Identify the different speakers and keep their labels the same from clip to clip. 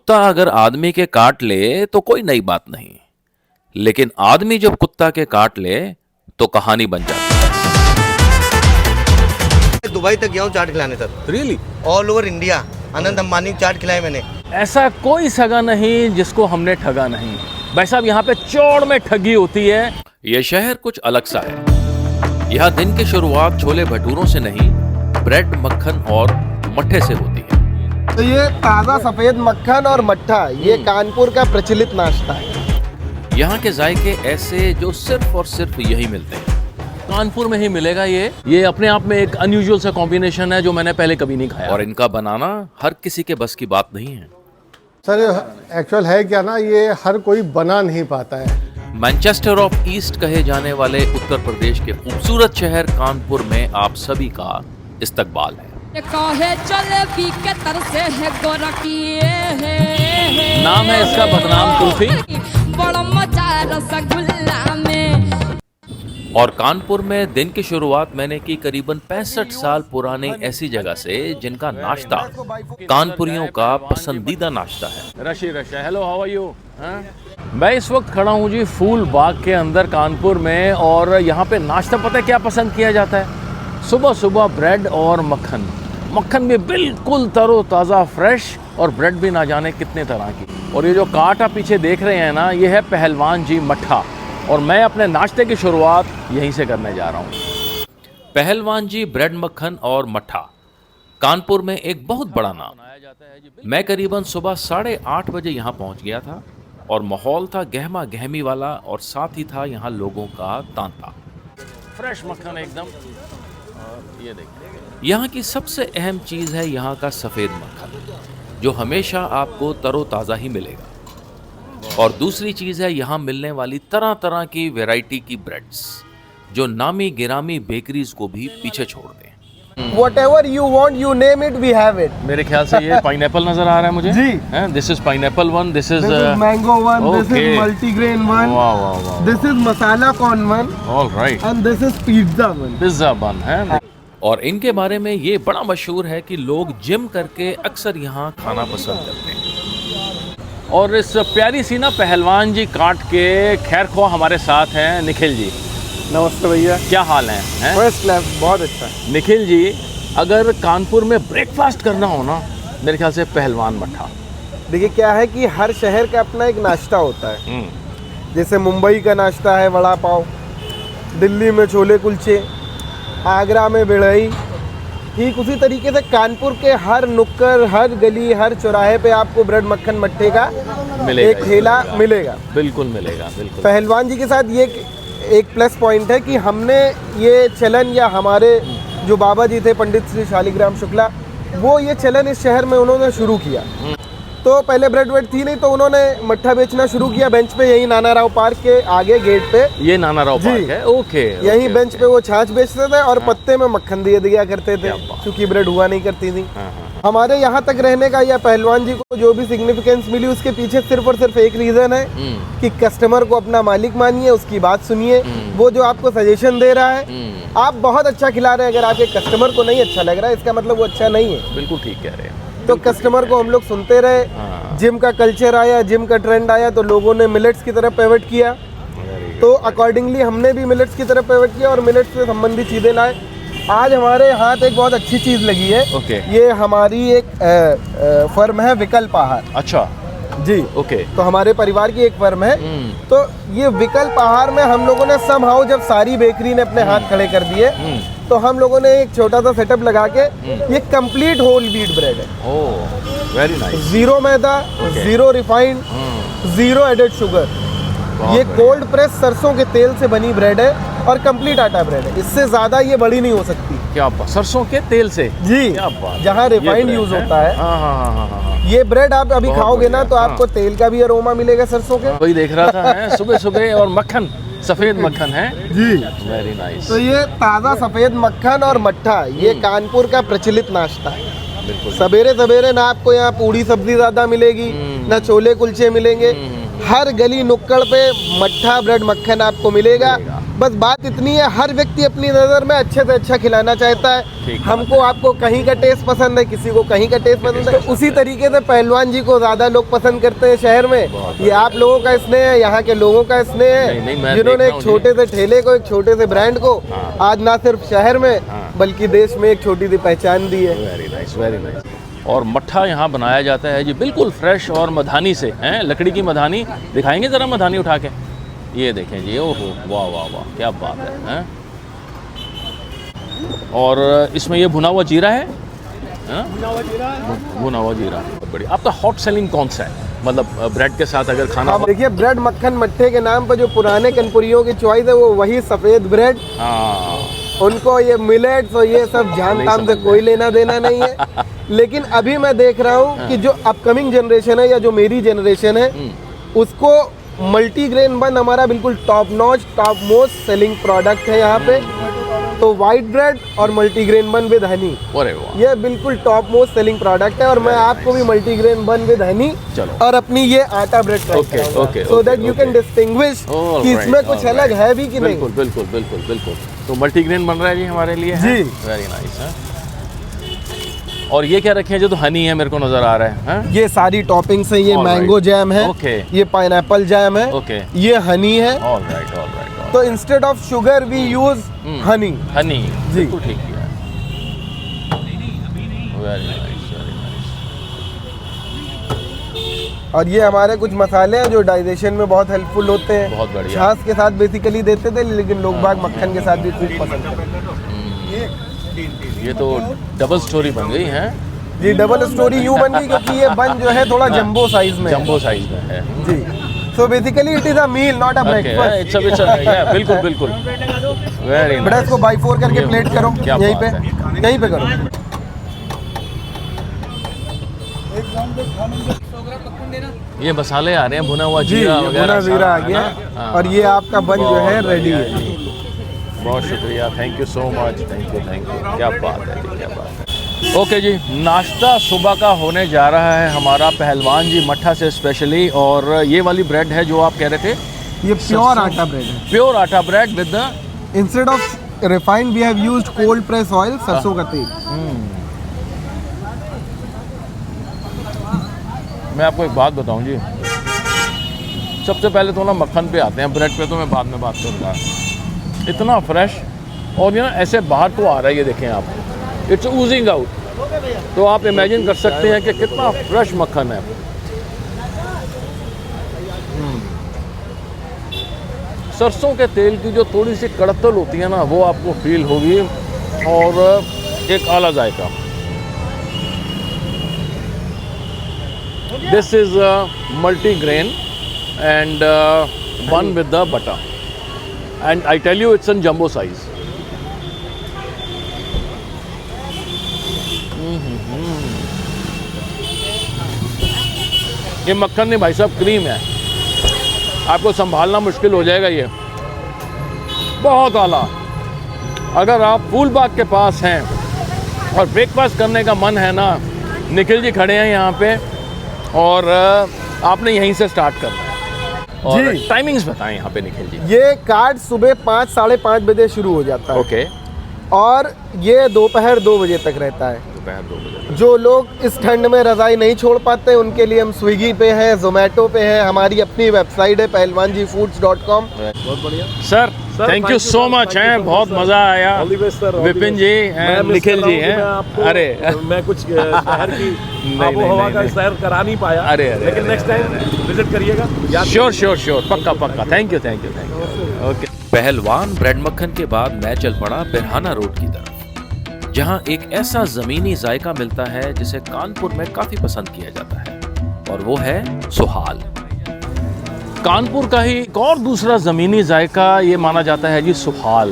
Speaker 1: कुत्ता अगर आदमी के काट ले तो कोई नई बात नहीं, लेकिन आदमी जब कुत्ता के काट ले तो कहानी बन जाती है।
Speaker 2: दुबई तक गया हूँ चाट खिलाने sir.
Speaker 3: Really?
Speaker 2: All over India Anant Ambani chaat खिलाए मैंने।
Speaker 3: ऐसा कोई सगा नहीं जिसको हमने ठगा नहीं। भाई साहब, यहाँ पे चौड़ में ठगी होती है।
Speaker 1: यह शहर कुछ अलग सा है। यहाँ दिन की शुरुआत छोले भटूरों से नहीं, ब्रेड, मक्खन और मट्ठे से होती है।
Speaker 4: तो ये ताज़ा सफ़ेद मक्खन और मट्ठा ये कानपुर का प्रचलित नाश्ता है।
Speaker 1: यहाँ के जायके ऐसे जो सिर्फ और सिर्फ यही मिलते हैं।
Speaker 3: कानपुर में ही मिलेगा ये अपने आप में एक अनयूजुअल सा कॉम्बिनेशन है जो मैंने पहले कभी नहीं खाया।
Speaker 1: और इनका बनाना हर किसी के बस की बात नहीं है।
Speaker 5: सर एक्चुअल है क्या ना, ये हर कोई बना नहीं पाता है।
Speaker 1: मैनचेस्टर ऑफ ईस्ट कहे जाने वाले उत्तर प्रदेश के खूबसूरत शहर कानपुर में आप सभी का इस्तकबाल है।
Speaker 3: नाम है इसका बदनाम कुल्फी।
Speaker 1: और कानपुर में दिन की शुरुआत मैंने की करीबन 65 साल पुरानी ऐसी जगह से जिनका नाश्ता कानपुरियों का पसंदीदा नाश्ता है।
Speaker 3: रशी रशा, हेलो, हाउ आर यू? मैं इस वक्त खड़ा हूँ जी फूल बाग के अंदर कानपुर में, और यहाँ पे नाश्ता पता है क्या पसंद किया जाता है? सुबह सुबह ब्रेड और मक्खन। मक्खन भी बिल्कुल तरोताज़ा फ्रेश, और ब्रेड भी ना जाने कितने तरह की। और ये जो काट आप पीछे देख रहे हैं ना, ये है पहलवान जी मट्ठा, और मैं अपने नाश्ते की शुरुआत यहीं से करने जा रहा हूँ।
Speaker 1: पहलवान जी ब्रेड, मक्खन और मट्ठा कानपुर में एक बहुत बड़ा नाम। मैं करीबन सुबह 8:30 बजे यहाँ पहुँच गया था, और माहौल था गहमा गहमी वाला, और साथ ही था यहाँ लोगों का तांता।
Speaker 3: फ्रेश मक्खन एकदम। और ये देखिए,
Speaker 1: यहाँ की सबसे अहम चीज़ है यहाँ का सफ़ेद मक्खन, जो हमेशा आपको तरोताज़ा ही मिलेगा। और दूसरी चीज़ है यहाँ मिलने वाली तरह तरह की वैरायटी की ब्रेड्स, जो नामी गिरामी बेकरीज को भी पीछे छोड़ दें।
Speaker 4: Whatever you want, you name it, we have it.
Speaker 3: मेरे ख्याल से ये पाइनएप्पल नजर आ रहा है मुझे।
Speaker 4: जी।
Speaker 3: This is pineapple one, this is
Speaker 4: mango one, this
Speaker 3: okay.
Speaker 4: is multigrain one,
Speaker 3: वाह वाह वाह,
Speaker 4: this is masala corn one,
Speaker 3: all right,
Speaker 4: and this is pizza one.
Speaker 3: Pizza बन है।
Speaker 1: और इनके बारे में ये बड़ा मशहूर है कि लोग जिम करके अक्सर यहाँ खाना पसंद करते हैं।
Speaker 3: और इस प्यारी सी ना पहलवान जी काट के खैर ख्वाह हमारे साथ हैं निखिल जी।
Speaker 4: नमस्ते भैया,
Speaker 3: क्या हाल है?
Speaker 4: फर्स्ट क्लास, बहुत अच्छा।
Speaker 3: निखिल जी, अगर कानपुर में ब्रेकफास्ट करना हो ना, मेरे ख्याल से पहलवान मट्ठा।
Speaker 4: देखिए क्या है कि हर शहर का अपना एक नाश्ता होता है। जैसे मुंबई का नाश्ता है वड़ा पाव, दिल्ली में छोले कुलचे, आगरा में बिड़ई। ठीक उसी तरीके से कानपुर के हर नुक्कड़, हर गली, हर चौराहे पे आपको ब्रेड मक्खन मट्ठे का एक ठेला मिलेगा।
Speaker 3: बिल्कुल मिलेगा, बिल्कुल।
Speaker 4: पहलवान जी के साथ ये एक प्लस पॉइंट है कि हमने ये चलन, या हमारे जो बाबा जी थे पंडित श्री शालिग्राम शुक्ला, वो ये चलन इस शहर में उन्होंने शुरू किया। तो पहले ब्रेड वेड थी नहीं, तो उन्होंने मट्ठा बेचना शुरू किया बेंच पे, यही नाना राव पार्क के आगे गेट पे।
Speaker 3: ये नाना राव पार्क है? ओके।
Speaker 4: यही बेंच पे वो छाछ बेचते थे, और पत्ते में मक्खन दिए दिया करते थे, क्योंकि ब्रेड हुआ नहीं करती थी। हमारे यहाँ तक रहने का, या पहलवान जी को जो भी सिग्निफिकेंस मिली, उसके पीछे सिर्फ और सिर्फ एक रीजन है कि कस्टमर को अपना मालिक मानिए, उसकी बात सुनिए। वो जो आपको सजेशन दे रहा है, आप बहुत अच्छा खिला रहे हैं, अगर आपके कस्टमर को नहीं अच्छा लग रहा है, इसका मतलब वो अच्छा नहीं है।
Speaker 3: बिल्कुल ठीक कह रहे हैं।
Speaker 4: तो कस्टमर को हम लोग सुनते रहे। जिम का कल्चर आया, जिम का ट्रेंड आया, तो लोगों ने मिलेट्स की तरफ पिवट किया। तो अकॉर्डिंगली हमने भी मिलेट्स की तरफ पिवट किया और मिलेट्स से संबंधित चीज़ें लाए। आज हमारे हाथ एक बहुत अच्छी चीज़ लगी है। ये हमारी एक फर्म है विकल्प आहार।
Speaker 3: अच्छा
Speaker 4: जी,
Speaker 3: ओके।
Speaker 4: तो हमारे परिवार की एक फर्म है। तो ये विकल्प आहार में हम लोगों ने समहाउ, जब सारी बेकरी ने अपने हाथ खड़े कर दिए, तो हम लोगों ने एक छोटा सा सेटअप लगा के, ये कंप्लीट होल व्हीट ब्रेड है।
Speaker 3: Oh, very nice.
Speaker 4: Zero maida, zero refined, zero added sugar. ये कोल्ड प्रेस सरसों के तेल से बनी ब्रेड है, और कंप्लीट आटा ब्रेड है। इससे ज्यादा ये बड़ी नहीं हो सकती।
Speaker 3: क्या बात, सरसों के तेल से?
Speaker 4: जी,
Speaker 3: क्या बात,
Speaker 4: जहाँ रिफाइंड यूज होता है। ये ब्रेड आप अभी खाओगे ना, तो आपको तेल का भी अरोमा मिलेगा सरसों के।
Speaker 3: वही देख रहा था सुबह सुबह। और मक्खन, सफेद मक्खन है
Speaker 4: जी,
Speaker 3: वेरी नाइस।
Speaker 4: तो ये ताज़ा सफ़ेद मक्खन और मट्ठा ये कानपुर का प्रचलित नाश्ता है।
Speaker 3: बिल्कुल।
Speaker 4: सवेरे सवेरे ना आपको यहाँ पूड़ी सब्जी ज़्यादा मिलेगी, ना छोले कुलचे मिलेंगे। हर गली नुक्कड़ पे मट्ठा ब्रेड मक्खन आपको मिलेगा। बस बात इतनी है, हर व्यक्ति अपनी नज़र में अच्छे से अच्छा खिलाना चाहता है।
Speaker 3: ठीक है।
Speaker 4: हमको आपको कहीं का टेस्ट पसंद है, किसी को कहीं का टेस्ट पसंद है। उसी तरीके से पहलवान जी को ज़्यादा लोग पसंद करते हैं शहर में। ये आप लोगों का स्नेह है, यहाँ के लोगों का स्नेह
Speaker 3: नहीं, मैं
Speaker 4: है, जिन्होंने
Speaker 3: देख
Speaker 4: एक
Speaker 3: रहा हूँ
Speaker 4: छोटे से ठेले को, एक छोटे से ब्रांड को आज ना सिर्फ शहर में बल्कि देश में एक छोटी सी पहचान दी है।
Speaker 3: Very nice, very nice. और मट्ठा यहाँ बनाया जाता है जी बिल्कुल फ्रेश और मधानी से, हैं, लकड़ी की मधानी। दिखाएंगे ज़रा मधानी उठा के, ये देखें जी, ओहो वाह वाह वाह, क्या बात है, हैं? और इसमें ये भुना हुआ जीरा है, भुना हुआ जीरा, बहुत बढ़िया। आपका हॉट सेलिंग कौन सा है, मतलब ब्रेड के साथ अगर खाना
Speaker 4: अब देखिए, ब्रेड मक्खन मट्ठे के नाम पर जो पुराने कनपुरियों की चॉइस है वो वही सफ़ेद ब्रेड।
Speaker 3: हाँ,
Speaker 4: उनको ये मिलेट्स और ये सब जान ताम से कोई लेना देना नहीं है। लेकिन अभी मैं देख रहा हूँ कि जो अपकमिंग जनरेशन है या जो मेरी जनरेशन है उसको मल्टीग्रेन बन हमारा बिल्कुल top notch, top most selling product है यहाँ पे। तो वाइट ब्रेड और मल्टीग्रेन बन विद हनी,
Speaker 3: अरे वाह,
Speaker 4: ये बिल्कुल टॉप मोस्ट सेलिंग प्रोडक्ट है। और मैं आपको भी मल्टीग्रेन बन विद हनी
Speaker 3: चलो।
Speaker 4: और अपनी ये आटा bread
Speaker 3: okay,
Speaker 4: so that you can distinguish कि इसमें कुछ अलग है भी कि नहीं।
Speaker 3: बिल्कुल बिल्कुल बिल्कुल बिल्कुल। तो मल्टीग्रेन बन रहा है जी हमारे लिए,
Speaker 4: जी।
Speaker 3: वेरी नाइस है। और ये क्या रखे हैं जो तो हनी है, मेरे को नजर आ रहा है, हैं?
Speaker 4: ये सारी टॉपिंग्स है, ये
Speaker 3: All
Speaker 4: मैंगो
Speaker 3: right.
Speaker 4: जैम है,
Speaker 3: Okay.
Speaker 4: ये पाइनएप्पल जैम है,
Speaker 3: Okay.
Speaker 4: ये हनी है।
Speaker 3: All right, all right.
Speaker 4: तो instead of sugar we use honey.
Speaker 3: Honey,
Speaker 4: जी।
Speaker 3: बिल्कुल ठीक किया, वेरी नाइस, वेरी नाइस।
Speaker 4: और ये हमारे कुछ मसाले हैं जो डाइजेशन में बहुत हेल्पफुल होते हैं।
Speaker 3: बहुत बढ़िया।
Speaker 4: छाछ के साथ बेसिकली देते थे, लेकिन लोग बाग मक्खन के साथ भी खूब पसंद करते हैं।
Speaker 3: ये तो डबल स्टोरी बन गई है,
Speaker 4: जी, डबल स्टोरी यूं बन गई क्योंकि ये बन जो है थोड़ा जंबो साइज में है।
Speaker 3: जंबो साइज में है।
Speaker 4: जी, so basically it is a meal not a
Speaker 3: okay,
Speaker 4: breakfast.
Speaker 3: It's बिल्कुल बिल्कुल, वेरी
Speaker 4: बेटा
Speaker 3: नाइस।
Speaker 4: इसको बाई 4 करके प्लेट करो,
Speaker 3: क्या
Speaker 4: यहीं
Speaker 3: बात
Speaker 4: पे यहीं पे करो।
Speaker 3: ये मसाले आ रहे हैं, भुना हुआ
Speaker 4: जी,
Speaker 3: जीरा
Speaker 4: ये
Speaker 3: वगैरह
Speaker 4: भुना जीरा आ
Speaker 3: सारा,
Speaker 4: गया
Speaker 3: है ना? हाँ।
Speaker 4: और ये आपका बन जो है
Speaker 3: बहुत
Speaker 4: रेडी
Speaker 3: बढ़िया
Speaker 4: है।
Speaker 3: जी। बहुत शुक्रिया, thank you so much, thank you, क्या बात है जी, क्या बात है। ओके जी, नाश्ता सुबह का होने जा रहा है हमारा पहलवान जी मट्ठा से स्पेशली। और ये वाली ब्रेड है जो आप कह रहे थे,
Speaker 4: ये प्योर आटा ब्रेड है।
Speaker 3: Pure atta bread with the
Speaker 4: instead of refined we have used cold press oil, सरसों का तेल।
Speaker 3: मैं आपको एक बात बताऊं जी, सबसे पहले तो ना मक्खन पे आते हैं, ब्रेड पे तो मैं बाद में बात करूँगा। इतना फ्रेश, और ये ना ऐसे बाहर को आ रहा है, ये देखें आप, इट्स ऊजिंग आउट। तो आप इमेजिन कर सकते हैं कि कितना फ्रेश मक्खन है। सरसों के तेल की जो थोड़ी सी कड़तल होती है ना, वो आपको फील होगी, और एक आला जायका। This is multi-grain and one with the butter, and I tell you it's in jumbo size. ये मक्खन नहीं भाई साहब, क्रीम है, आपको संभालना मुश्किल हो जाएगा ये, बहुत आला। अगर आप फूलबाग के पास हैं और ब्रेकफास्ट करने का मन है ना, निखिल जी खड़े हैं यहाँ पे, और आपने यहीं से स्टार्ट करना है। और
Speaker 4: जी।
Speaker 3: टाइमिंग्स बताएं यहाँ पे निखिल जी।
Speaker 4: ये कार्ड सुबह 5 साढ़े 5 बजे शुरू हो जाता है।
Speaker 3: ओके,
Speaker 4: और ये दोपहर 2 बजे तक रहता है।
Speaker 3: दोपहर 2 बजे।
Speaker 4: जो लोग इस ठंड में रज़ाई नहीं छोड़ पाते उनके लिए हम स्विगी पे हैं, जोमेटो पे हैं, हमारी अपनी वेबसाइट है pehलवानjifoods.com।
Speaker 3: बहुत बढ़िया sir, thank you so much हैं, बहुत मज़ा आया। विपिन जी हैं, निखिल जी हैं। अरे
Speaker 6: मैं कुछ शहर की आबो हवा का सैर करा नहीं पाया,
Speaker 3: अरे,
Speaker 6: लेकिन नेक्स्ट टाइम विजिट करिएगा।
Speaker 3: श्योर श्योर श्योर, पक्का पक्का, thank you thank you thank you. Okay,
Speaker 1: पहलवान ब्रेड मक्खन के बाद मैं चल पड़ा बिरहाना रोड की तरफ, जहां एक ऐसा जमीनी जायका मिलता है जिसे कानपुर में काफी पसंद किया जाता है, और वो है सुहाल।
Speaker 3: कानपुर का ही एक और दूसरा ज़मीनी जायका ये माना जाता है जी, सुहाल।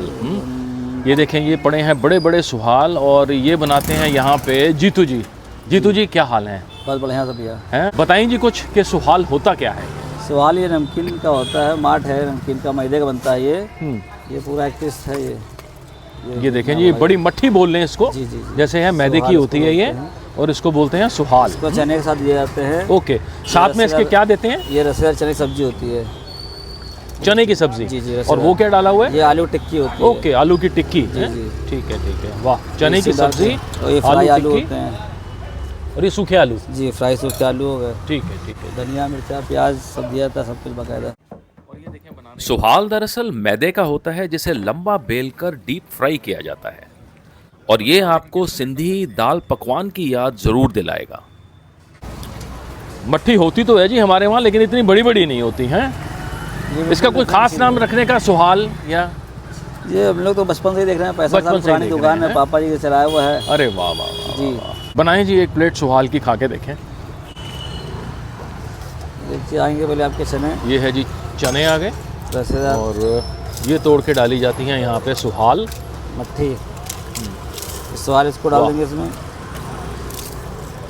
Speaker 3: ये देखें, ये पड़े हैं बड़े बड़े सुहाल, और ये बनाते हैं यहाँ पे जीतू जी। जीतू जी क्या हाल है?
Speaker 7: बहुत बढ़िया सब भैया।
Speaker 3: हैं, बताइए जी कुछ कि सुहाल होता क्या है?
Speaker 7: सवाल ये नमकीन का होता है, माठ है नमकीन का, मैदे का बनता है ये पूरा एक टेस्ट है
Speaker 3: ये देखें जी, बड़ी मट्ठी बोल रहे हैं इसको,
Speaker 7: जी, जी, जी।
Speaker 3: जैसे है मैदे की
Speaker 7: सुहाल
Speaker 3: होती है
Speaker 7: इसको
Speaker 3: ये,
Speaker 7: बोलते हैं।
Speaker 3: और इसको बोलते हैं सुहाल।
Speaker 7: इसको चने के साथ दिए जाते हैं।
Speaker 3: ओके, साथ में इसके क्या देते हैं?
Speaker 7: ये रसेदार चने की सब्जी होती है।
Speaker 3: चने की सब्जी।
Speaker 7: जी, जी,
Speaker 3: और
Speaker 7: रसेदार।
Speaker 3: वो क्या डाला हुआ है?
Speaker 7: ये आलू टिक्की होती है।
Speaker 3: ओके, आलू की टिक्की है।
Speaker 7: जी।
Speaker 3: ठीक है, ठीक है, वाह, चने की
Speaker 7: इसी डाल
Speaker 3: सब्जी,
Speaker 7: के- और ये फ्राई आलू
Speaker 3: टिक्की,
Speaker 7: होते हैं।
Speaker 3: और ये सूखे आलू।
Speaker 7: जी, फ्राई सूखे आलू हो गए,
Speaker 3: ठीक है, ठीक है।
Speaker 7: धनिया मिर्चा प्याज सब दिया था, सब कुछ बकायदा।
Speaker 1: सुहाल दरअसल मैदे का होता है जिसे लंबा बेलकर डीप फ्राई किया जाता है और ये आपको सिंधी दाल पकवान की याद जरूर दिलाएगा।
Speaker 3: मट्ठी होती तो है जी हमारे वहाँ, लेकिन इतनी बड़ी बड़ी नहीं होती हैं। इसका कोई खास नाम रखने का सुहाल या?
Speaker 7: ये हम लोग तो बचपन से ही देख रहे हैं, 65
Speaker 3: बचपन
Speaker 7: साल
Speaker 3: से ही
Speaker 7: पुरानी
Speaker 3: देख
Speaker 7: दुकान
Speaker 3: रहे
Speaker 7: है,
Speaker 3: हैं।
Speaker 7: पापा जी के चलाया हुआ है।
Speaker 3: अरे वाह वाह वाह
Speaker 7: जी।
Speaker 3: वाह। बनाएं जी एक प्लेट सुहाल की, खा के देखें।
Speaker 7: देखिए आएंगे पहले आपके चने
Speaker 3: ये है जी चने आ गए,
Speaker 7: रसेदार
Speaker 3: और ये तोड़ के डाली जाती हैं यहाँ पे सुहाल।
Speaker 7: मट्ठी, इस सवाल इसको डाल
Speaker 3: वाह।
Speaker 7: देंगे इसमें।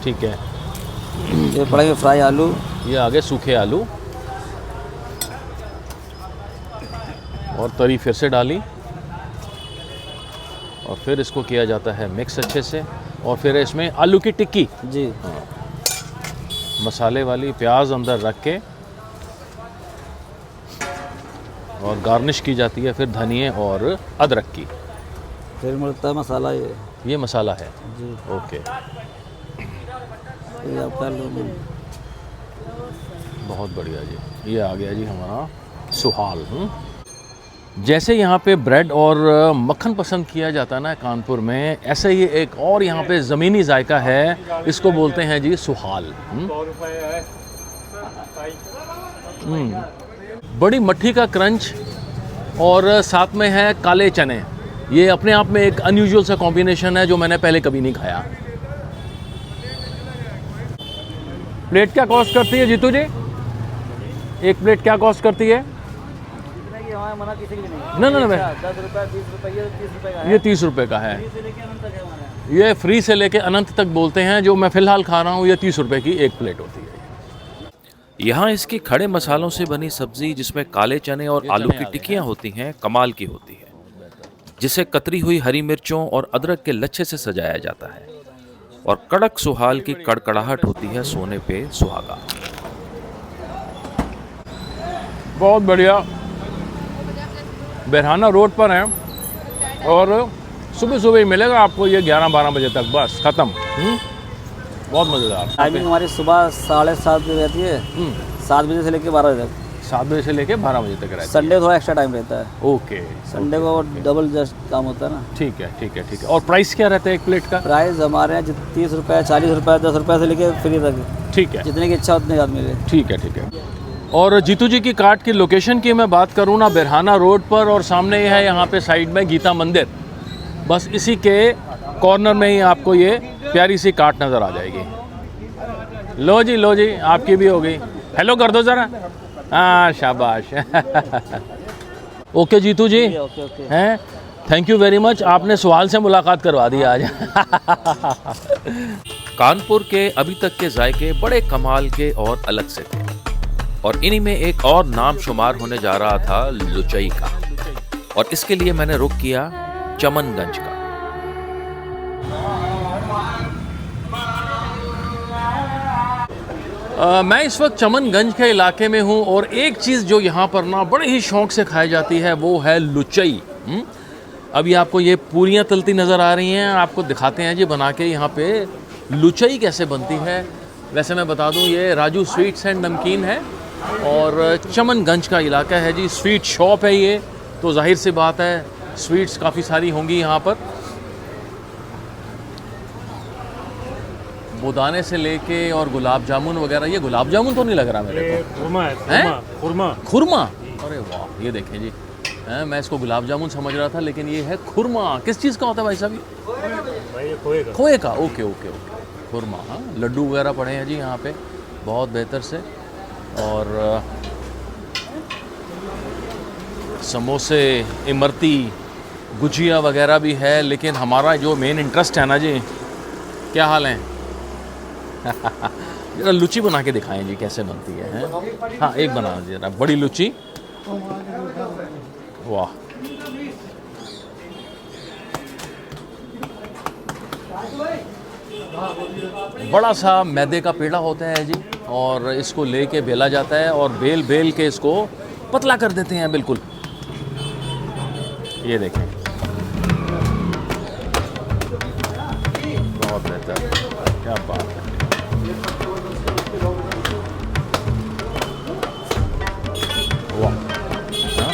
Speaker 3: ठीक है,
Speaker 7: ये पड़ेंगे फ्राई आलू,
Speaker 3: ये आ गए सूखे आलू, और तरी फिर से डाली, और फिर इसको किया जाता है मिक्स अच्छे से, और फिर इसमें आलू की टिक्की
Speaker 7: जी
Speaker 3: मसाले वाली प्याज अंदर रख के, और गार्निश की जाती है फिर धनिए और अदरक की।
Speaker 7: फिर मिलता है मसाला
Speaker 3: ये मसाला है
Speaker 7: जी,
Speaker 3: ओके,
Speaker 7: ये आप डाल लो।
Speaker 3: बहुत बढ़िया जी। ये आ गया जी हमारा सुहाल। जैसे यहाँ पे ब्रेड और मक्खन पसंद किया जाता है ना कानपुर में, ऐसे ही एक और यहाँ पे ज़मीनी जायका है, इसको बोलते हैं जी सुहाल। बड़ी मट्ठी का क्रंच और साथ में है काले चने। ये अपने आप में एक अनयूजुअल सा कॉम्बिनेशन है जो मैंने पहले कभी नहीं खाया। प्लेट क्या कॉस्ट करती है जीतू जी? एक प्लेट क्या कॉस्ट करती है?
Speaker 7: मना किसी की नहीं।
Speaker 3: ना ना ना,
Speaker 7: 10 रुपये 20 रुपये, ये 30 रुपये का है।
Speaker 3: ये 30 रुपये का है।
Speaker 7: से लेके अनंत तक है हमारे यहाँ।
Speaker 3: ये फ्री से लेके अनंत तक बोलते हैं। जो मैं फ़िलहाल खा रहा हूँ ये 30 रुपये की एक प्लेट होती है।
Speaker 1: यहाँ इसकी खड़े मसालों से बनी सब्जी जिसमें काले चने और
Speaker 3: ये
Speaker 1: आलू
Speaker 3: चने
Speaker 1: की
Speaker 3: आ गए
Speaker 1: टिक्कियाँ होती हैं कमाल की होती है, जिसे कतरी हुई हरी मिर्चों और अदरक के लच्छे से सजाया जाता है, और कड़क सुहाल की कड़कड़ाहट होती है सोने पे सुहागा।
Speaker 3: बहुत बढ़िया। बेरहाना रोड पर है और सुबह सुबह ही मिलेगा आपको ये 11-12 बजे तक, बस ख़त्म। बहुत मज़ेदार।
Speaker 7: टाइमिंग हमारी सुबह 7:30 बजे रहती है, 7 बजे से लेके 12 बजे तक।
Speaker 3: 7 बजे से लेके 12 बजे तक रहता है।
Speaker 7: संडे थोड़ा एक्स्ट्रा टाइम रहता है,
Speaker 3: ओके,
Speaker 7: संडे को डबल जस्ट काम होता है ना।
Speaker 3: ठीक है ठीक है ठीक है। और प्राइस क्या रहता है एक प्लेट का?
Speaker 7: प्राइस हमारे यहाँ 30 रुपये, 40 रुपये, 10 रुपये से लेके फ्री तक,
Speaker 3: ठीक है
Speaker 7: जितने की इच्छा उतने आदमी ले।
Speaker 3: ठीक है ठीक है। और जीतू जी की कार्ट की लोकेशन की मैं बात करूँ ना, बेरहाना रोड पर, और सामने ही है यहाँ पे साइड में गीता मंदिर, बस इसी के कॉर्नर में ही आपको ये प्यारी सी कार्ट नज़र आ जाएगी। लो जी आपकी भी हो गई। हेलो कर दो ज़रा। हाँ शाबाश। ओके जीतू जी,
Speaker 7: ओके ओके।
Speaker 3: हैं, थैंक यू वेरी मच, आपने सुहाल से मुलाकात करवा दी आज।
Speaker 1: कानपुर के अभी तक के जायके बड़े कमाल के और अलग से थे, और इन्हीं में एक और नाम शुमार होने जा रहा था लुचई का, और इसके लिए मैंने रुख किया चमनगंज का।
Speaker 3: मैं इस वक्त चमनगंज के इलाके में हूँ, और एक चीज़ जो यहाँ पर ना बड़े ही शौक से खाई जाती है वो है लुचई। अभी आपको ये पूरियाँ तलती नज़र आ रही हैं, आपको दिखाते हैं जी बना के यहाँ पे लुचई कैसे बनती है। वैसे मैं बता दूँ ये राजू स्वीट्स एंड नमकीन है, और चमनगंज का इलाका है जी, स्वीट शॉप है ये, तो जाहिर सी बात है स्वीट्स काफ़ी सारी होंगी यहाँ पर। बुदाने से लेके और गुलाब जामुन वगैरह। ये गुलाब जामुन तो नहीं लग रहा मेरे को,
Speaker 6: खुरमा है,
Speaker 3: हैं?
Speaker 6: खुरमा।
Speaker 3: खुरमा। अरे वाह, ये देखें जी, हैं, मैं इसको गुलाब जामुन समझ रहा था, लेकिन ये है खुरमा। किस चीज़ का होता है भाई साहब?
Speaker 6: भाई ये खोए का।
Speaker 3: खोए का। ओके ओके ओके, खुरमा। हाँ, लड्डू वगैरह पड़े हैं जी यहाँ पे बहुत बेहतर से, और समोसे, इमरती, गुजिया वगैरह भी है। लेकिन हमारा जो मेन इंटरेस्ट है ना जी, क्या हाल है? जरा लुची बना के दिखाएं जी कैसे बनती है, हैं? हाँ एक बना जरा बड़ी लुची। वाह, बड़ा सा मैदे का पेड़ा होता है जी, और इसको लेके बेला जाता है, और बेल के इसको पतला कर देते हैं बिल्कुल। ये देखें, बहुत बेहतर, क्या बात है। वाह, हाँ?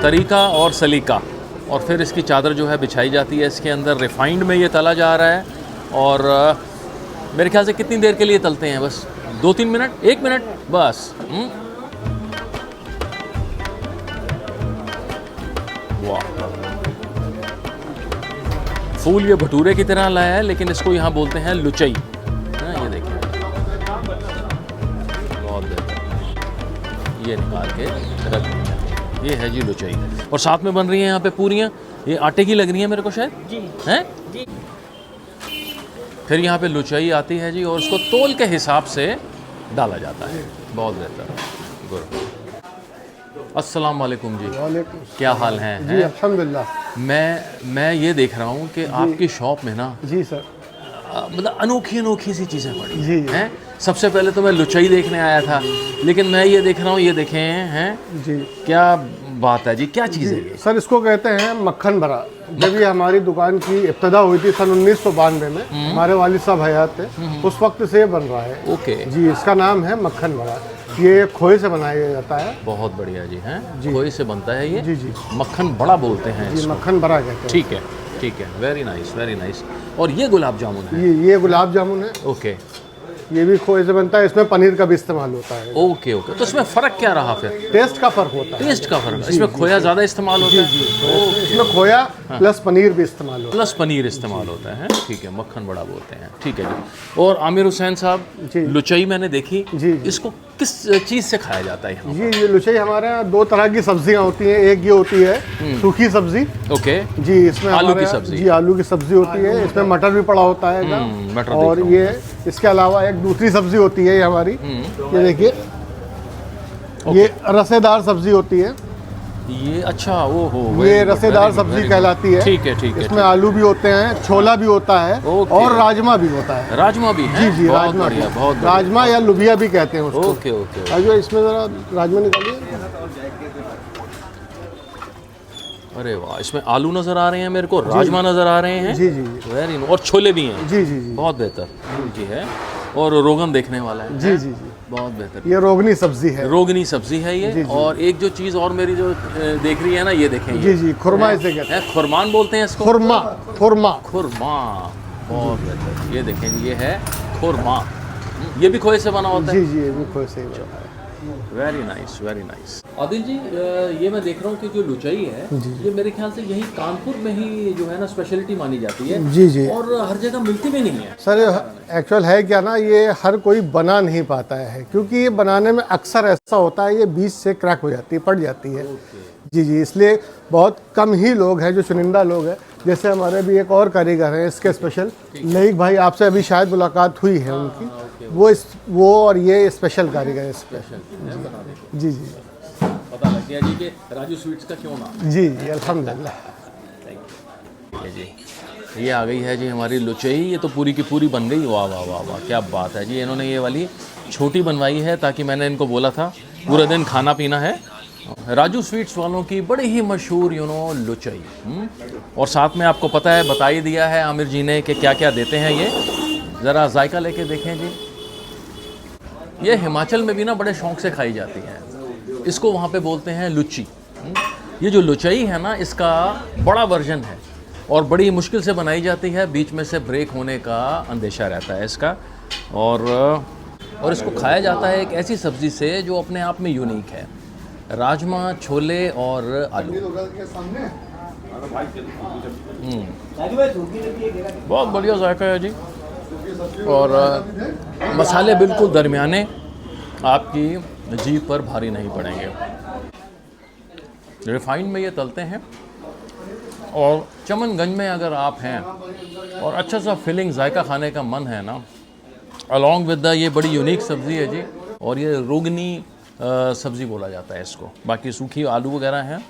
Speaker 3: तरीका और सलीका। और फिर इसकी चादर जो है बिछाई जाती है इसके अंदर, रिफाइंड में ये तला जा रहा है। और मेरे ख्याल से कितनी देर के लिए तलते हैं? बस 2-3 मिनट, 1 मिनट बस। वाह, फूल ये भटूरे की तरह लाया है, लेकिन इसको यहाँ बोलते हैं लुचई। ये देखिए, बहुत बेहतर। ये निकाल के रख दिया, ये है जी लुचई। और साथ में बन रही हैं यहाँ पे पूरियाँ, ये आटे की लग रही हैं मेरे को शायद, हैं? फिर यहाँ पे लुचई आती है जी, और उसको तोल के हिसाब से डाला जाता है। बहुत बेहतर, गुड। अस्सलाम वालेकुम जी,
Speaker 5: वालेकुम
Speaker 3: क्या हाल हैं?
Speaker 5: जी, अल्हम्दुलिल्लाह।
Speaker 3: मैं ये देख रहा हूँ कि आपकी शॉप में ना
Speaker 5: जी सर,
Speaker 3: मतलब अनोखी सी चीज़ें पड़ी
Speaker 5: जी
Speaker 3: हैं। सबसे पहले तो मैं लुचई देखने आया था, लेकिन मैं ये देख रहा हूँ, ये देखें हैं
Speaker 5: जी
Speaker 3: क्या बात है जी, क्या चीज़ है ये?
Speaker 5: सर, इसको कहते हैं मक्खन भरा। जब ये हमारी दुकान की इब्तदा हुई थी सन 1992 में, हमारे वालिद साहब हयात थे, उस वक्त से ये बन रहा है।
Speaker 3: ओके
Speaker 5: जी, इसका नाम है मक्खन भरा। ये खोए से बनाया जाता है।
Speaker 3: बहुत बढ़िया जी, हैं खोए से बनता है ये।
Speaker 5: जी जी
Speaker 3: मक्खन बड़ा बोलते हैं
Speaker 5: जी,
Speaker 3: इसको।
Speaker 5: मक्खन भरा कहते हैं।
Speaker 3: ठीक है, ठीक है, वेरी नाइस, वेरी नाइस। और ये गुलाब जामुन है?
Speaker 5: ये गुलाब जामुन है।
Speaker 3: ओके,
Speaker 5: ये भी खोए से बनता है, इसमें पनीर का भी इस्तेमाल होता है।
Speaker 3: ओके ओके, तो इसमें फ़र्क क्या रहा फिर?
Speaker 5: टेस्ट का फ़र्क होता है।
Speaker 3: टेस्ट का फ़र्क, इसमें खोया ज़्यादा इस्तेमाल होता है?
Speaker 5: इसमें खोया प्लस पनीर भी इस्तेमाल होता
Speaker 3: प्लस पनीर इस्तेमाल होता है। ठीक है, मक्खन बड़ा बोलते हैं। ठीक है जी। और आमिर हुसैन साहब,
Speaker 5: जी।
Speaker 3: लुचई मैंने देखी,
Speaker 5: जी।
Speaker 3: इसको किस चीज़ से खाया जाता है यहाँ?
Speaker 5: ये लुचई हमारे यहाँ 2 तरह की सब्जियाँ होती हैं। एक ये होती है सूखी सब्जी।
Speaker 3: ओके
Speaker 5: जी, इसमें
Speaker 3: आलू
Speaker 5: हमारे
Speaker 3: की
Speaker 5: यहाँ-
Speaker 3: सब्जी।
Speaker 5: जी, आलू की सब्जी होती है। इसमें मटर भी पड़ा होता है
Speaker 3: मटर
Speaker 5: और
Speaker 3: देख
Speaker 5: ये इसके अलावा एक दूसरी सब्जी होती है ये हमारी, ये देखिए, ये रसेदार सब्जी होती है।
Speaker 3: ये अच्छा, वो हो,
Speaker 5: ये रसेदार सब्जी कहलाती है।
Speaker 3: ठीक है, ठीक है।
Speaker 5: इसमें आलू भी होते हैं, छोला भी होता है
Speaker 3: ओके।
Speaker 5: और राजमा भी होता है।
Speaker 3: राजमा भी है?
Speaker 5: जी जी,
Speaker 3: बहुत
Speaker 5: राजमा
Speaker 3: बढ़िया,
Speaker 5: भी।
Speaker 3: बहुत बढ़िया।
Speaker 5: राजमा या लुबिया भी कहते हैं उसको।
Speaker 3: Okay okay.
Speaker 5: और जो इसमें ज़रा राजमा निकालिए।
Speaker 3: अरे वाह, इसमें आलू नज़र आ रहे हैं मेरे को, राजमा नज़र आ रहे हैं।
Speaker 5: जी जी
Speaker 3: वेरी, और छोले भी हैं।
Speaker 5: जी जी जी
Speaker 3: बहुत बेहतर जी है। और रोगन देखने वाला है।
Speaker 5: जी जी जी,
Speaker 3: बहुत बेहतर।
Speaker 5: ये रोगनी सब्जी है।
Speaker 3: रोगनी सब्जी है ये।
Speaker 5: जी, जी।
Speaker 3: और एक जो चीज़ और मेरी जो देख रही है ना, ये देखें,
Speaker 5: जी जी, खुरमा इसे कहते हैं।
Speaker 3: खुरमान बोलते हैं इसको?
Speaker 5: खुरमा, खुरमा।
Speaker 3: खुरमा, बहुत बेहतर। ये देखें, ये है खुरमा। ये भी खोए से बना होता है?
Speaker 5: जी जी, ये भी खोए से ही बना है।
Speaker 3: Very nice, very nice. Adil ji, ये मैं देख रहा हूँ कि जो लुचई है, ये मेरे ख्याल से यही कानपुर में ही जो है ना स्पेशलिटी मानी जाती है।
Speaker 5: जी जी
Speaker 3: और हर जगह मिलती भी नहीं है।
Speaker 5: सर, एक्चुअल है क्या ना, ये हर कोई बना नहीं पाता है, क्योंकि ये बनाने में अक्सर ऐसा होता है, ये बीच से क्रैक हो जाती है, पड़ जाती है। जी जी, इसलिए बहुत कम ही लोग हैं जो चुनिंदा लोग हैं। जैसे हमारे भी एक और कारीगर हैं इसके स्पेशल, लईक भाई, आपसे अभी शायद मुलाकात हुई है उनकी। वो और ये स्पेशल कारीगर है स्पेशल। जी जी
Speaker 3: पता लग गया जी कि राजू स्वीट्स का क्यों नाम
Speaker 5: जी जी, अल्हम्दुलिल्लाह।
Speaker 3: है जी। ये आ गई है जी हमारी लुचई, ये तो पूरी की पूरी बन गई। वाह वाह वाह वाह, क्या बात है जी। इन्होंने ये वाली छोटी बनवाई है, ताकि मैंने इनको बोला था पूरे दिन खाना पीना है। राजू स्वीट्स वालों की बड़ी ही मशहूर लुचई। और साथ में आपको पता है, बता ही दिया है आमिर जी ने कि क्या क्या देते हैं ये। ज़रा जायका लेके देखें जी। ये हिमाचल में भी ना बड़े शौक़ से खाई जाती है। इसको वहाँ पे बोलते हैं लुच्ची। ये जो लुचई है ना, इसका बड़ा वर्जन है और बड़ी मुश्किल से बनाई जाती है। बीच में से ब्रेक होने का अंदेशा रहता है इसका। और इसको खाया जाता है एक ऐसी सब्ज़ी से जो अपने आप में यूनिक है। राजमा, छोले और आलू। बहुत बढ़िया जायका है जी। और मसाले बिल्कुल दरमियाने, आपकी जीभ पर भारी नहीं पड़ेंगे। रिफाइंड में ये तलते हैं। और चमनगंज में अगर आप हैं और अच्छा सा फिलिंग जायका खाने का मन है ना, अलॉन्ग विद द, ये बड़ी यूनिक सब्ज़ी है जी। और ये रोगनी सब्ज़ी बोला जाता है इसको। बाकी सूखी आलू वगैरह हैं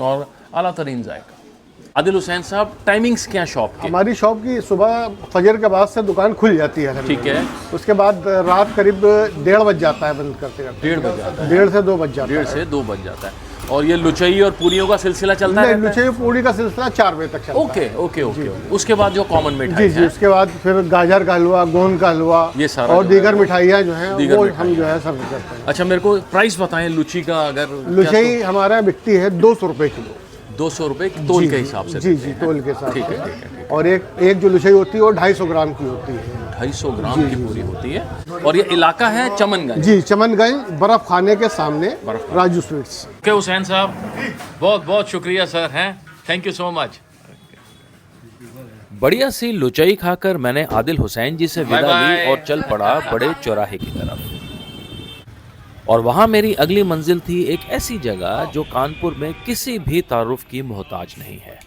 Speaker 3: और आला तरीन जायका। आदिल हुसैन साहब, टाइमिंग्स क्या शॉप की?
Speaker 5: हमारी शॉप की सुबह फजर के बाद से दुकान खुल जाती है।
Speaker 3: ठीक है।
Speaker 5: उसके बाद रात करीब 1:30 बज जाता है बंद करते करते।
Speaker 3: 1:30 बज जाता है।
Speaker 5: 1:30 से 2 बज जाता है।
Speaker 3: 1:30 से 2 बज जाता है। और ये लुचई और पूरियों का सिलसिला चलता है?
Speaker 5: लुचई पूरी का सिलसिला 4 बजे तक चलता है।
Speaker 3: Okay okay okay. उसके बाद जो कॉमन
Speaker 5: जी
Speaker 3: मिठाई
Speaker 5: जी, उसके बाद फिर गाजर का हलवा, गोंद का हलवा,
Speaker 3: ये सारा
Speaker 5: और
Speaker 3: जो
Speaker 5: दीगर मिठाइयाँ जो हैं
Speaker 3: दीगर
Speaker 5: वो
Speaker 3: मिठाइयाँ।
Speaker 5: हम जो है सर्व करते हैं।
Speaker 3: अच्छा, मेरे को प्राइस बताएं लुची का। अगर
Speaker 5: लुचई हमारा बिकती है 200 रुपये किलो।
Speaker 3: 200 रुपए तोल के हिसाब से?
Speaker 5: जी जी, तोल के साथ।
Speaker 3: ठीक है ठीक है।
Speaker 5: और एक जो लुचई होती है वो 250 ग्राम की होती है।
Speaker 3: 250 ग्राम की पूरी होती है। और ये इलाका है चमनगंज?
Speaker 5: जी, चमनगंज बर्फ खाने के सामने राजू स्वीट्स।
Speaker 3: ओके हुसैन साहब, बहुत बहुत शुक्रिया सर, हैं, थैंक यू सो मच।
Speaker 1: बढ़िया सी लुचई खाकर मैंने आदिल हुसैन जी से विदा
Speaker 3: बाय-बाय।
Speaker 1: ली और चल पड़ा बड़े चौराहे की तरफ। और वहां मेरी अगली मंजिल थी एक ऐसी जगह जो कानपुर में किसी भी तारुफ की मोहताज नहीं है।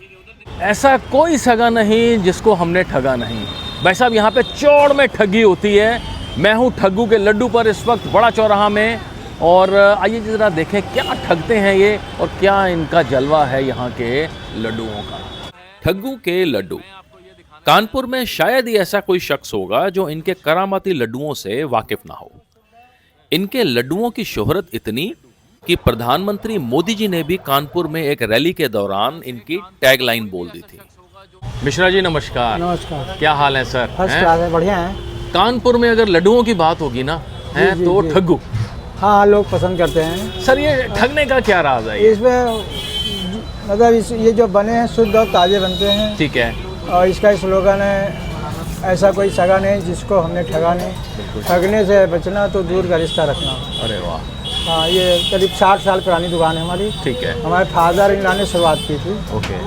Speaker 3: ऐसा कोई सगा नहीं जिसको हमने ठगा नहीं। भाई साहब, यहाँ पे चौड़ में ठगी होती है। मैं हूँ ठग्गू के लड्डू पर इस वक्त बड़ा चौराहा में। और आइए जरा देखें क्या ठगते हैं ये और क्या इनका जलवा है यहाँ के लड्डुओं का।
Speaker 1: ठग्गू के लड्डू। कानपुर में शायद ही ऐसा कोई शख्स होगा जो इनके करामाती लड्डुओं से वाकिफ ना हो। इनके लड्डुओं की शोहरत इतनी कि प्रधानमंत्री मोदी जी ने भी कानपुर में एक रैली के दौरान इनकी टैगलाइन बोल दी थी।
Speaker 3: मिश्रा जी नमस्कार।
Speaker 8: नमस्कार।
Speaker 3: क्या हाल है सर?
Speaker 8: फर्स्ट
Speaker 3: हैं?
Speaker 8: क्लास है, बढ़िया है।
Speaker 3: कानपुर में अगर लड्डुओं की बात होगी ना, हैं,
Speaker 8: जी,
Speaker 3: तो
Speaker 8: जी।
Speaker 3: ठग्गू।
Speaker 8: हाँ, लोग पसंद करते हैं।
Speaker 3: सर ये ठगने का क्या राज है ये?
Speaker 8: इसमें मतलब ये जो बने हैं शुद्ध और ताज़े बनते हैं।
Speaker 3: ठीक है।
Speaker 8: और इसका स्लोगन है, ऐसा कोई सगा नहीं जिसको हमने ठगा नहीं, ठगने से बचना तो दूर का रिश्ता रखना।
Speaker 3: अरे वाह।
Speaker 8: हाँ, ये करीब 60 साल पुरानी दुकान है हमारी।
Speaker 3: ठीक है।
Speaker 8: हमारे फादर इन लॉ ने शुरुआत की थी।
Speaker 3: ओके।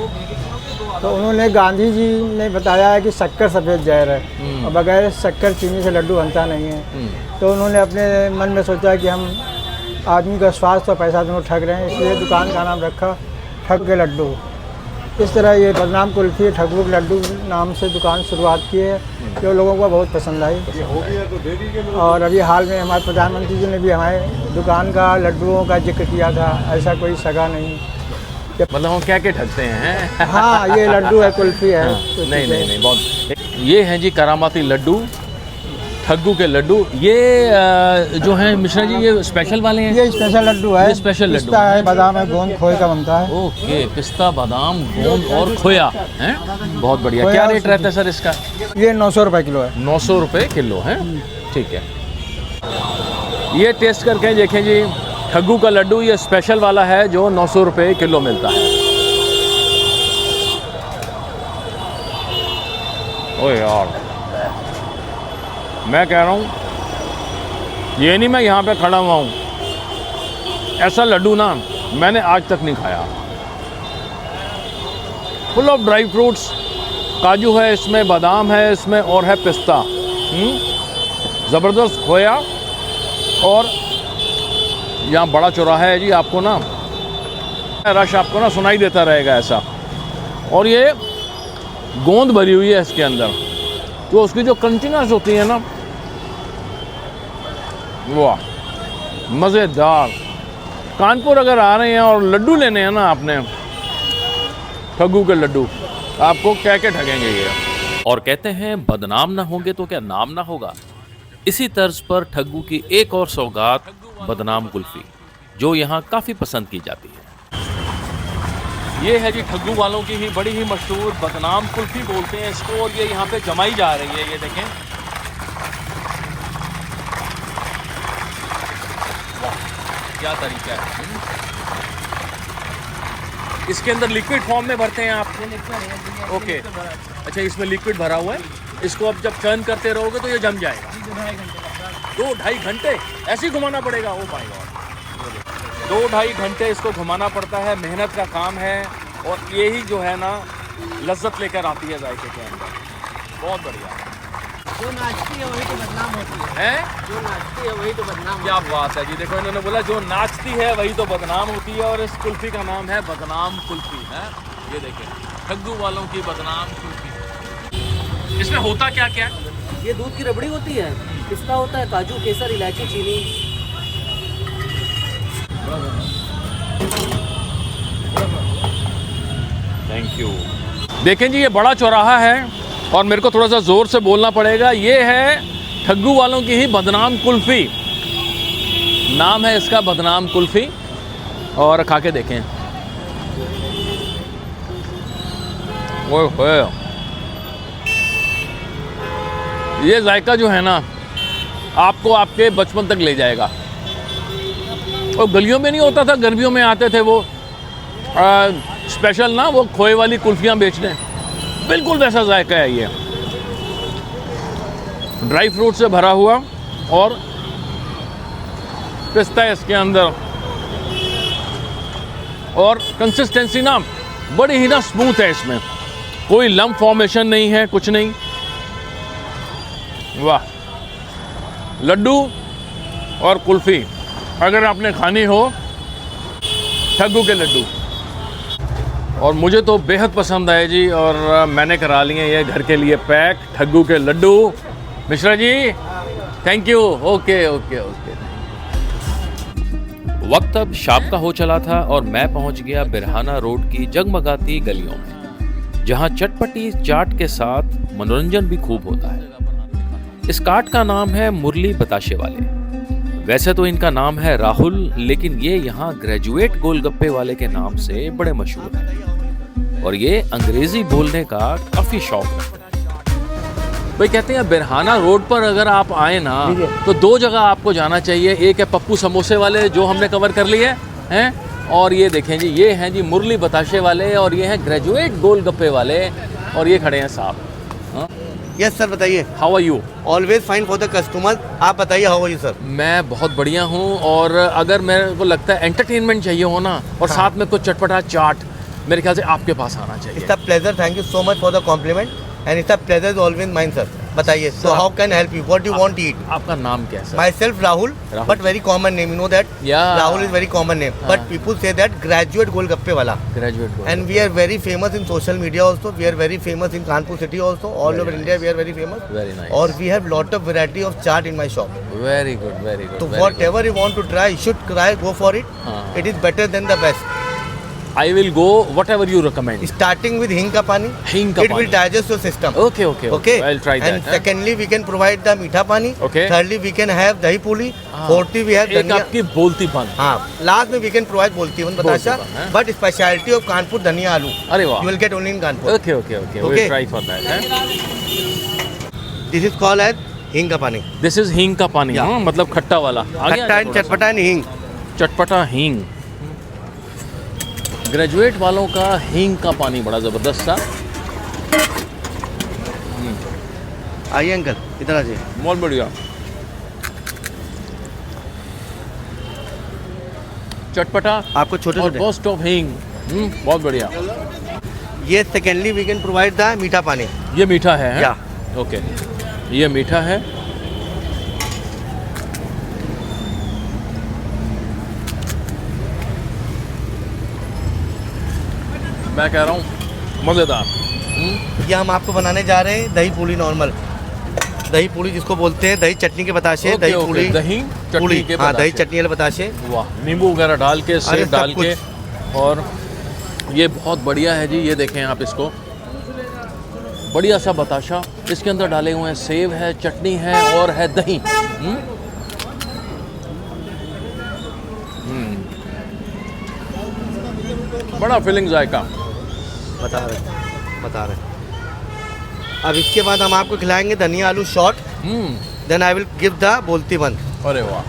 Speaker 8: तो उन्होंने, गांधी जी ने बताया है कि शक्कर सफ़ेद जहर है और बगैर शक्कर चीनी से लड्डू बनता नहीं है। तो उन्होंने अपने मन में सोचा कि हम आदमी का स्वास्थ्य और पैसा दोनों ठग रहे हैं, इसलिए दुकान का नाम रखा ठग के लड्डू। इस तरह ये बदनाम कुल्फी ठग्गू के लड्डू नाम से दुकान शुरुआत की है, जो लोगों को बहुत पसंद आई। और अभी हाल में हमारे प्रधानमंत्री जी ने भी हमारे दुकान का लड्डुओं का जिक्र किया था, ऐसा कोई सगा नहीं।
Speaker 3: मतलब हम क्या क्या ठगते हैं?
Speaker 8: हाँ, ये लड्डू है, कुल्फी है।
Speaker 3: हाँ, नहीं बहुत। ये हैं जी करामाती लड्डू, ठग्गू के लड्डू। ये जो हैं मिश्रा जी, ये स्पेशल वाले हैं?
Speaker 8: ये स्पेशल लड्डू है।
Speaker 3: ये स्पेशल लड्डू
Speaker 8: पिस्ता है, बादाम है, गोंद खोए का बनता है।
Speaker 3: ओके, पिस्ता, बादाम, गोंद और खोया हैं। बहुत बढ़िया। क्या रेट रहता है सर इसका?
Speaker 8: ये 900 रुपये किलो है।
Speaker 3: 900 रुपये किलो है। ठीक है। ये टेस्ट करके देखें जी, ठग्गू का लड्डू ये स्पेशल वाला है जो 900 रुपये किलो मिलता है। ओए यार, मैं कह रहा हूँ, ये नहीं मैं यहाँ पे खड़ा हुआ हूँ, ऐसा लड्डू ना मैंने आज तक नहीं खाया। फुल ऑफ ड्राई फ्रूट्स, काजू है इसमें, बादाम है इसमें और है पिस्ता। ज़बरदस्त खोया। और यहाँ बड़ा चौराहा है जी, आपको ना रश आपको ना सुनाई देता रहेगा ऐसा। और ये गोंद भरी हुई है इसके अंदर, तो उसकी जो क्रंचीनेस होती है ना, वाह, मज़ेदार। कानपुर अगर आ रहे हैं और लड्डू लेने हैं ना आपने, ठग्गू के लड्डू, आपको क्या क्या ठगेंगे ये।
Speaker 1: और कहते हैं बदनाम ना होंगे तो क्या नाम ना होगा। इसी तर्ज पर ठग्गू की एक और सौगात बदनाम कुल्फी, जो यहाँ काफ़ी पसंद की जाती है।
Speaker 3: ये है जी ठग्गू वालों की ही बड़ी ही मशहूर बदनाम कुल्फी बोलते हैं इसको। और ये यहाँ पे जमाई जा रही है, ये देखें। वाह, क्या तरीका है। इसके अंदर लिक्विड फॉर्म में भरते हैं आप? ओके, अच्छा, इसमें लिक्विड भरा हुआ है। इसको अब जब टर्न करते रहोगे तो ये जम जाएगा। 2-2.5 घंटे ऐसे ही घुमाना पड़ेगा? ओ माय गॉड, 2-2.5 घंटे इसको घुमाना पड़ता है। मेहनत का काम है और यही जो है ना लज्जत लेकर आती है जायके के अंदर। बहुत बढ़िया।
Speaker 9: जो नाचती है वही तो बदनाम होती है। जो नाचती है वही तो बदनाम।
Speaker 3: क्या बात है जी। देखो, इन्होंने बोला जो नाचती है वही तो बदनाम होती है, और इस कुल्फी का नाम है बदनाम कुल्फी है। ये देखें, ठग्गू वालों की बदनाम कुल्फी। इसमें होता क्या क्या है?
Speaker 9: ये दूध की रबड़ी होती है, पिस्ता होता है, काजू, केसर, इलायची, चीनी।
Speaker 3: Thank you. देखें जी, ये बड़ा चौराहा है और मेरे को थोड़ा सा ज़ोर से बोलना पड़ेगा। ये है ठग्गू वालों की ही बदनाम कुल्फ़ी, नाम है इसका बदनाम कुल्फ़ी। और खा के देखें, ओए होए, ये जायका जो है ना आपको आपके बचपन तक ले जाएगा। और गलियों में नहीं होता था, गर्मियों में आते थे वो स्पेशल ना, वो खोए वाली कुल्फियाँ बेचने, बिल्कुल वैसा जायका है ये, ड्राई फ्रूट से भरा हुआ और पिस्ता है इसके अंदर। और कंसिस्टेंसी ना बड़ी ही ना स्मूथ है, इसमें कोई लम्प फॉर्मेशन नहीं है, कुछ नहीं। वाह, लड्डू और कुल्फ़ी अगर आपने खानी हो, ठग्गू के लड्डू। और मुझे तो बेहद पसंद आए जी, और मैंने करा लिए ये घर के लिए पैक ठग्गू के लड्डू। Mishra ji thank you. Okay okay okay.
Speaker 1: वक्त अब शाम का हो चला था और मैं पहुंच गया बिरहाना रोड की जगमगाती गलियों में, जहां चटपटी चाट के साथ मनोरंजन भी खूब होता है। इस कार्ट का नाम है मुरली बताशे वाले। वैसे तो इनका नाम है राहुल, लेकिन ये यहाँ ग्रेजुएट गोलगप्पे वाले के नाम से बड़े मशहूर हैं और ये अंग्रेजी बोलने का काफी शौक रखते हैं।
Speaker 3: भाई कहते हैं बिरहाना रोड पर अगर आप आए ना तो दो जगह आपको जाना चाहिए। एक है पप्पू समोसे वाले जो हमने कवर कर लिए हैं, और ये देखें जी, ये हैं जी मुरली बताशे वाले, और ये हैं ग्रेजुएट गोलगप्पे वाले, और ये खड़े हैं साहब।
Speaker 2: यस सर, बताइए।
Speaker 3: How are you?
Speaker 2: Always fine for the customer. आप बताइए, हाउ आर यू सर?
Speaker 3: मैं बहुत बढ़िया हूँ, और अगर मेरे को लगता है एंटरटेनमेंट चाहिए हो ना, और साथ में कुछ चटपटा चाट, मेरे ख्याल से आपके पास आना चाहिए।
Speaker 2: It's a pleasure, thank you so much for the compliment and it's a pleasure always mine sir. बताइए, so how can help you, what you want to eat?
Speaker 3: आपका नाम क्या है सर?
Speaker 2: Myself Rahul, but very common name, you know that?
Speaker 3: Yeah.
Speaker 2: Rahul is very common name, but people say that graduate golgappe वाला।
Speaker 3: Graduate.
Speaker 2: And we are very famous in social media also. We are very famous in Kanpur city also. All over India we are very famous.
Speaker 3: Very nice.
Speaker 2: Or we have lot of variety of chaat in my shop.
Speaker 3: Very good, very good.
Speaker 2: So whatever you want to try, you should try, go for it. It is better than the best.
Speaker 3: I will go what ever you recommend.
Speaker 2: Starting with hing ka pani.
Speaker 3: Hing ka
Speaker 2: It will
Speaker 3: pani.
Speaker 2: digest your system.
Speaker 3: Okay, okay,
Speaker 2: Okay.
Speaker 3: I'll try that.
Speaker 2: And secondly, we can provide the meetha pani.
Speaker 3: Okay.
Speaker 2: Thirdly, we can have dahi puli. Fourthly, we have
Speaker 3: एक
Speaker 2: dhania.
Speaker 3: आपकी बोलती पान।
Speaker 2: हाँ, last में we can provide bolti one batasha.
Speaker 3: Bolti pan, हाँ?
Speaker 2: But specialty of Kanpur dhania aloo.
Speaker 3: अरे वाह।
Speaker 2: You will get only in Kanpur.
Speaker 3: Okay okay okay,
Speaker 2: Okay.
Speaker 3: we'll try for that, हैं?
Speaker 2: This is called as hing ka pani.
Speaker 3: This is हींग का पानी।
Speaker 2: Yeah.
Speaker 3: हाँ, मतलब खट्टा वाला। आगे
Speaker 2: खट्टा
Speaker 3: आइए
Speaker 2: एंड
Speaker 3: थोड़ा सा।
Speaker 2: चटपटा एंड हींग।
Speaker 3: चटपटा हींग। ग्रेजुएट वालों का हींग का पानी बड़ा ज़बरदस्त सा।
Speaker 2: आइए अंकल, इधर आ जाइए।
Speaker 3: बहुत बढ़िया। चटपटा
Speaker 2: आपको छोटे
Speaker 3: और
Speaker 2: छोटे।
Speaker 3: बस्ट ऑफ हींग। बहुत बढ़िया।
Speaker 2: ये secondly we can provide the meetha pani.
Speaker 3: ये मीठा है?
Speaker 2: या।
Speaker 3: ओके, ये मीठा है। मैं कह रहा हूँ मज़ेदार।
Speaker 2: ये हम आपको बनाने जा रहे हैं दही पूड़ी नॉर्मल। दही पूड़ी जिसको बोलते हैं, दही चटनी के बताशे।
Speaker 3: ओके,
Speaker 2: दही
Speaker 3: ओके,
Speaker 2: पूड़ी,
Speaker 3: दही चटनी
Speaker 2: पूड़ी,
Speaker 3: के
Speaker 2: हाँ, दही
Speaker 3: बताशे।
Speaker 2: चटनी वाले बताशे।
Speaker 3: वाह, नींबू वगैरह डाल के,
Speaker 2: अरे
Speaker 3: सेब
Speaker 2: सब
Speaker 3: डाल
Speaker 2: कुछ।
Speaker 3: के, और ये बहुत बढ़िया है जी। ये देखें आप इसको, बढ़िया सा बताशा, इसके अंदर डाले हुए हैं सेब है, चटनी है और है दही। बड़ा फीलिंग जायका।
Speaker 2: बता रहे। अब इसके बाद हम आपको खिलाएंगे धनिया आलू shot. Then I will give the बोलती बंद।
Speaker 3: अरे वाह,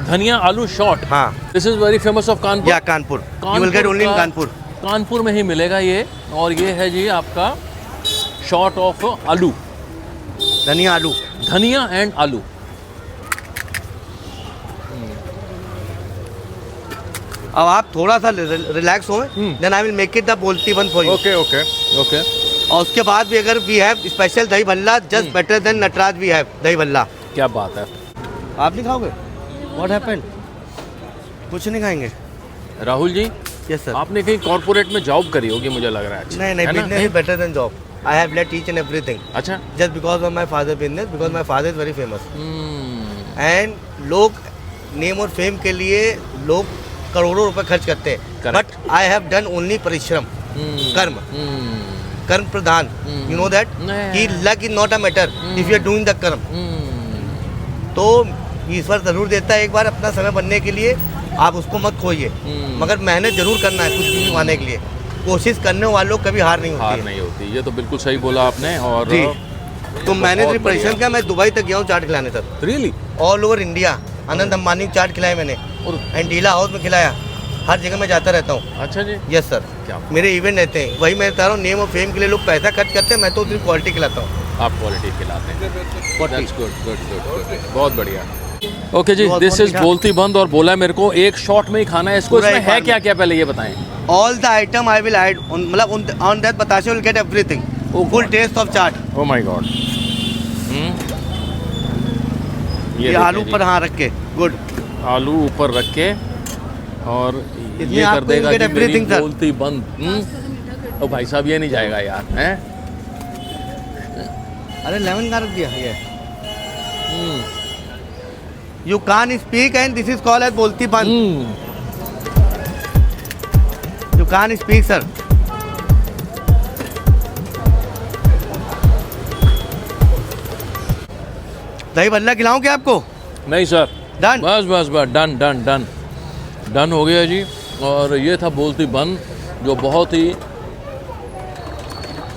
Speaker 3: धनिया आलू शॉट।
Speaker 2: हाँ,
Speaker 3: this is very famous of Kanpur.
Speaker 2: Yeah Kanpur. You will get only in Kanpur.
Speaker 3: Kanpur में ही मिलेगा ये। और ये है जी आपका शॉट ऑफ आलू,
Speaker 2: धनिया आलू।
Speaker 3: धनिया एंड आलू।
Speaker 2: अब आप थोड़ा सा रिलैक्स हो, then I will make it the बोलती band for you.
Speaker 3: Okay okay okay.
Speaker 2: और उसके बाद भी अगर we have special dahi bhalla, just better than Nataraj we have dahi bhalla.
Speaker 3: क्या बात है।
Speaker 2: आप नहीं खाओगे? What happened? कुछ नहीं खाएंगे?
Speaker 3: Rahul ji,
Speaker 2: yes sir.
Speaker 3: आपने कहीं कॉर्पोरेट में जॉब करी होगी मुझे लग रहा है।
Speaker 2: नहीं, business is better than job. I have late each and everything
Speaker 3: अच्छा।
Speaker 2: Just because of my father business, because my father is very famous. And लोग नेम और फेम के लिए लोग करोड़ों रुपए खर्च करते हैं,
Speaker 3: Correct.
Speaker 2: But I have done only परिश्रम, कर्म, कर्म प्रधान, यू नो दैट कि luck is not a matter if you are doing the कर्म। तो ईश्वर जरूर देता है एक बार अपना समय बनने के लिए, आप उसको मत खोइए, मगर मेहनत जरूर करना है कुछ भी पाने के लिए। कोशिश करने वालों कभी हार नहीं होती
Speaker 3: हार
Speaker 2: है।
Speaker 3: नहीं होती, ये तो बिल्कुल सही बोला आपने। और
Speaker 2: जी, तो मैंने
Speaker 3: बहुत
Speaker 2: भी परिश्रम
Speaker 3: बढ़िया।
Speaker 2: किया, मैं दुबई तक गया हूँ चाट खिलाने तक,
Speaker 3: रियली
Speaker 2: ऑल ओवर इंडिया। आनंद अंबानी को चाट खिलाया मैंने, एंड डीला हाउस में खिलाया, हर जगह मैं जाता रहता हूँ।
Speaker 3: अच्छा जी,
Speaker 2: यस सर,
Speaker 3: क्या
Speaker 2: मेरे इवेंट रहते हैं, वही मैं बता रहा हूँ, नेम और फेम के लिए लोग पैसा खर्च करते हैं, मैं तो सिर्फ क्वालिटी खिलाता हूँ।
Speaker 3: आप क्वालिटी खिलाते हैं। That's good, good, good, good. बहुत बढ़िया। ओके जी,
Speaker 2: बहुत-
Speaker 3: दिस
Speaker 2: बहुत
Speaker 3: इज
Speaker 2: मीठा।
Speaker 3: बोलती बंद और बोला है मेरे को एक शॉट में ही खाना है इसको।
Speaker 2: पूरा
Speaker 3: इसमें
Speaker 2: एक
Speaker 3: है
Speaker 2: बार
Speaker 3: क्या क्या, पहले ये बताएं।
Speaker 2: All the item I will add, मतलब ऑन दैट बताशे will get everything, full taste of chaat.
Speaker 3: Oh my god.
Speaker 2: ये आलू पर हाँ रख के, गुड।
Speaker 3: आलू ऊपर रख के और
Speaker 2: इसमें
Speaker 3: ये कर
Speaker 2: आपको
Speaker 3: देगा
Speaker 2: get
Speaker 3: जी मेरी
Speaker 2: everything, sir.
Speaker 3: बोलती बंद। ओ भाई साहब, ये नहीं जाएगा यार, हैं?
Speaker 2: अरे लेमन का रख दिया ये। You can speak and this is called as bolti band. You can speak sir. Dahi bhalla खिलाऊं क्या आपको?
Speaker 3: नहीं सर,
Speaker 2: Done?
Speaker 3: बस बस बस, डन डन डन डन हो गया जी। और ये था बोलती बंद, जो बहुत ही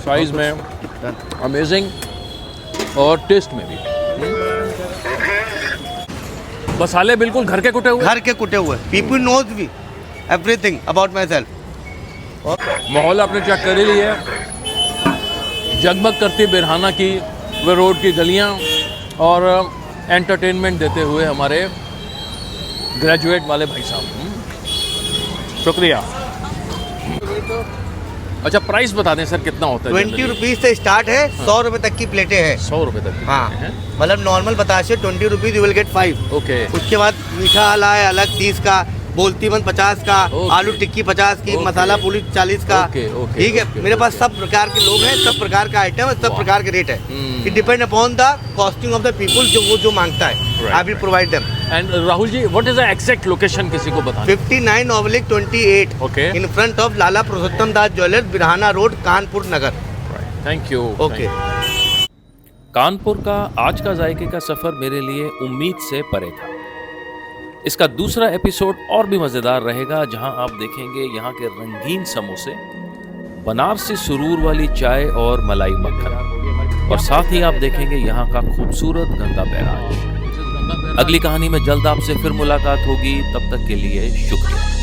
Speaker 3: साइज में अमेजिंग और टेस्ट में भी। मसाले बिल्कुल घर के कुटे हुए,
Speaker 2: घर के कुटे हुए। पीपल नोज भी एवरीथिंग अबाउट माई सेल्फ।
Speaker 3: माहौल आपने चेक कर ही लिया है। जगमग करती बिरहाना की वे रोड की गलियां और एंटरटेनमेंट देते हुए हमारे ग्रेजुएट वाले भाई साहब। शुक्रिया। अच्छा, प्राइस बता दें सर, कितना होता है?
Speaker 2: 20 रुपीज से स्टार्ट है, 100 रुपए तक की प्लेटें हैं।
Speaker 3: 100 रुपए तक की
Speaker 2: हाँ,
Speaker 3: प्लेटें हैं।
Speaker 2: मतलब नॉर्मल बताशे 20 rupees you will get 5।
Speaker 3: Okay,
Speaker 2: उसके बाद मीठा वाला है अलग 30 का, बोलती बंद 50 का,
Speaker 3: ओके।
Speaker 2: आलू टिक्की 50 की,
Speaker 3: ओके।
Speaker 2: मसाला पूरी 40 का।
Speaker 3: ओके, ओके,
Speaker 2: ठीक है,
Speaker 3: ओके,
Speaker 2: मेरे पास
Speaker 3: ओके।
Speaker 2: सब प्रकार के लोग हैं, सब प्रकार का आइटम है, सब
Speaker 3: वाह।
Speaker 2: प्रकार के रेट है। It depend upon the costing of the people, जो वो जो मांगता है
Speaker 3: Right,
Speaker 2: I will provide them.
Speaker 3: And Rahul ji, what is the exact location, किसी को बताना?
Speaker 2: 59/28
Speaker 3: Okay.
Speaker 2: In front of Lala Purushottam Das jewellers, Birhana road, Kanpur Nagar.
Speaker 3: Thank you.
Speaker 2: Okay.
Speaker 1: Kanpur का आज का जायके का सफर मेरे लिए उम्मीद से परे था। इसका दूसरा एपिसोड और भी मजेदार रहेगा, जहां आप देखेंगे यहाँ के रंगीन समोसे, बनारसी सुरूर वाली चाय और मलाई मक्खन, और साथ ही आप देखेंगे यहाँ का खूबसूरत गंगा बैराज। अगली कहानी में जल्द आपसे फिर मुलाकात होगी, तब तक के लिए शुक्रिया।